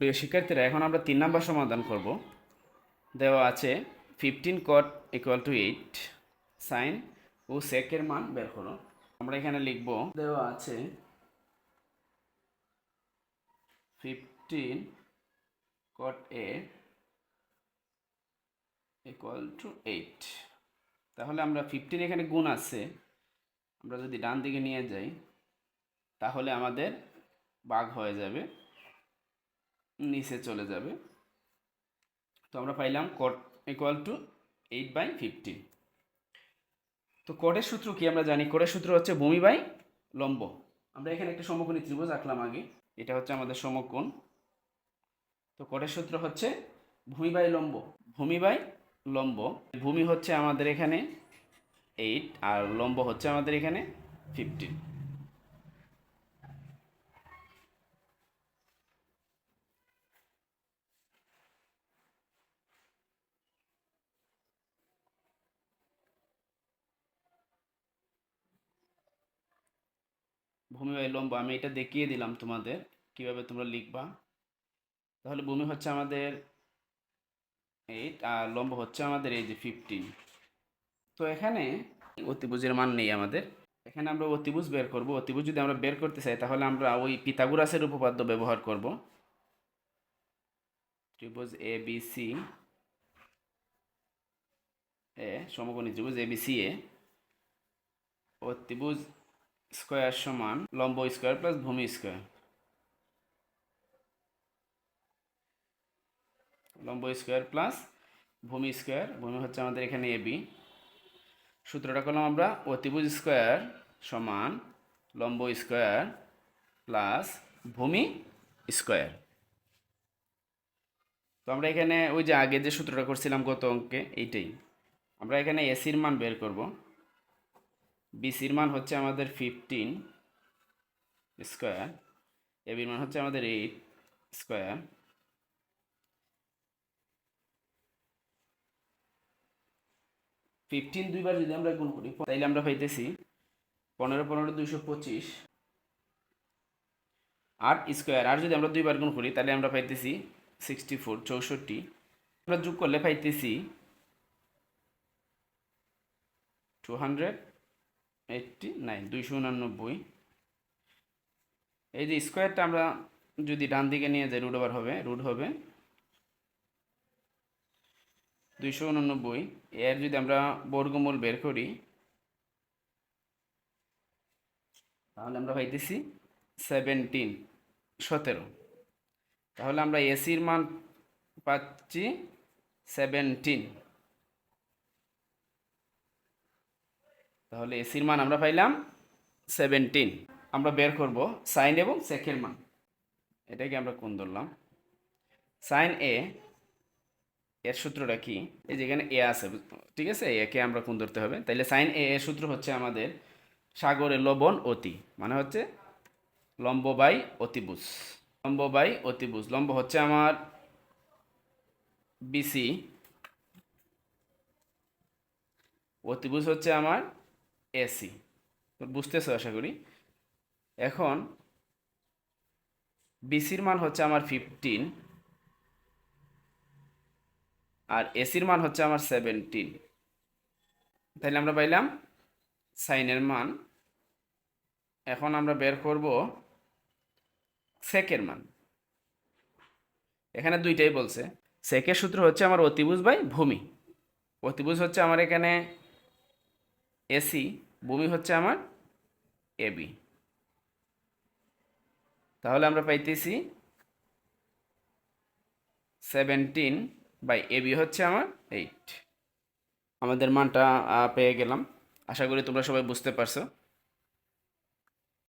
প্রিয় শিক্ষার্থীরা, এখন আমরা 3 নাম্বার সমাধান করব। দেওয়া আছে 15 cot ইকুয়াল টু 8, সাইন ও সেকের মান বের করো। আমরা এখানে লিখব, দেওয়া আছে 15 cot a ইকুয়াল টু 8। তাহলে আমরা 15 এখানে গুণ আছে, আমরা যদি ডান দিকে নিয়ে যাই তাহলে আমাদের ভাগ হয়ে যাবে, নিচে চলে যাবে। তো আমরা পাইলাম cot ইকুয়াল টু 8/15। তো কোটের সূত্র কি আমরা জানি? কোটের সূত্র হচ্ছে ভূমি বাই লম্ব। আমরা এখানে একটা সমকোণী ত্রিভুজ আঁকলাম আগে, এটা হচ্ছে আমাদের সমকোণ। তো কোটের সূত্র হচ্ছে ভূমি বাই লম্ব। ভূমি বাই লম্ব, ভূমি হচ্ছে আমাদের এখানে 8 আর লম্ব হচ্ছে আমাদের এখানে 15। ভূমি বাই লম্ব আমি এটা দেখিয়ে দিলাম তোমাদের কিভাবে তোমরা লিখবা। তাহলে ভূমি হচ্ছে আমাদের 8 আর লম্ব হচ্ছে আমাদের এই যে 15। তো এখানে অতিভুজের মান নেই আমাদের, এখানে আমরা অতিভুজ বের করব। অতিভুজ যদি আমরা বের করতে চাই তাহলে আমরা ওই পিথাগোরাসের উপপাদ্য ব্যবহার করব। ত্রিভুজ এ বি সি এ, সমকোণী ত্রিভুজ এ বি সি এ, অতিভুজ স্কয়ার সমান লম্ব স্কয়ার প্লাস ভূমি স্কয়ার। লম্ব স্কয়ার প্লাস ভূমি স্কয়ার, ভূমি হচ্ছে আমাদের এখানে এ বি। সূত্রটা করলাম আমরা অতিভুজ স্কয়ার সমান লম্ব স্কয়ার প্লাস ভূমি স্কয়ার। তো আমরা এখানে ওই যে আগে যে সূত্রটা করছিলাম গত অঙ্কে, এইটাই আমরা এখানে এসির মান বের করব। বিসির মান হচ্ছে আমাদের 15 স্কয়ার, এবির মান হচ্ছে আমাদের 8 স্কয়ার। ফিফটিন দুইবার যদি আমরা গুণ করি তাইলে আমরা পাইতেছি 15 15 225 8 স্কয়ার। আর যদি আমরা দুইবার গুণ করি তাহলে আমরা পাইতেছি 64 64। আমরা যোগ করলে পাইতেছি 289 289। এই যে স্কোয়ারটা আমরা যদি ডান দিকে নিয়ে যাই রুট ওভার হবে, রুট হবে 289। এর যদি আমরা বর্গমূল বের করি তাহলে আমরা পাইতেছি 17। তাহলে আমরা এসির মান পাচ্ছি 17। তাহলে এসির মান আমরা পাইলাম 17। আমরা বের করব সাইন এবং সেকের মান। এটাকে আমরা কোণ ধরলাম। সাইন এ এর সূত্রটা কি? এই যেখানে এ আছে, ঠিক আছে, একে আমরা কোণ ধরতে হবে। তাইলে সাইন এ এর সূত্র হচ্ছে আমাদের সাগরে লবণ অতি, মানে হচ্ছে লম্ব বাই অতিভুজ। লম্ব বাই অতিভুজ, লম্ব হচ্ছে আমার বিসি, অতিভুজ হচ্ছে আমার এসি। তো বুঝতেছো আশা করি। এখন বিসির মান হচ্ছে আমার 15 আর এসির মান হচ্ছে আমার 17। তাহলে আমরা পাইলাম সাইনের মান। এখন আমরা বের করব সেকের মান। এখানে দুইটাই বলছে। সেকের সূত্র হচ্ছে আমার অতিভুজ বাই ভূমি। অতিভুজ হচ্ছে আমার এখানে এসি, ভূমি হচ্ছে আমার এবি। তাহলে আমরা পাইতেছি 17/এবি হচ্ছে আমার 8। আমাদের মানটা পেয়ে গেলাম। আশা করি তোমরা সবাই বুঝতে পারছো।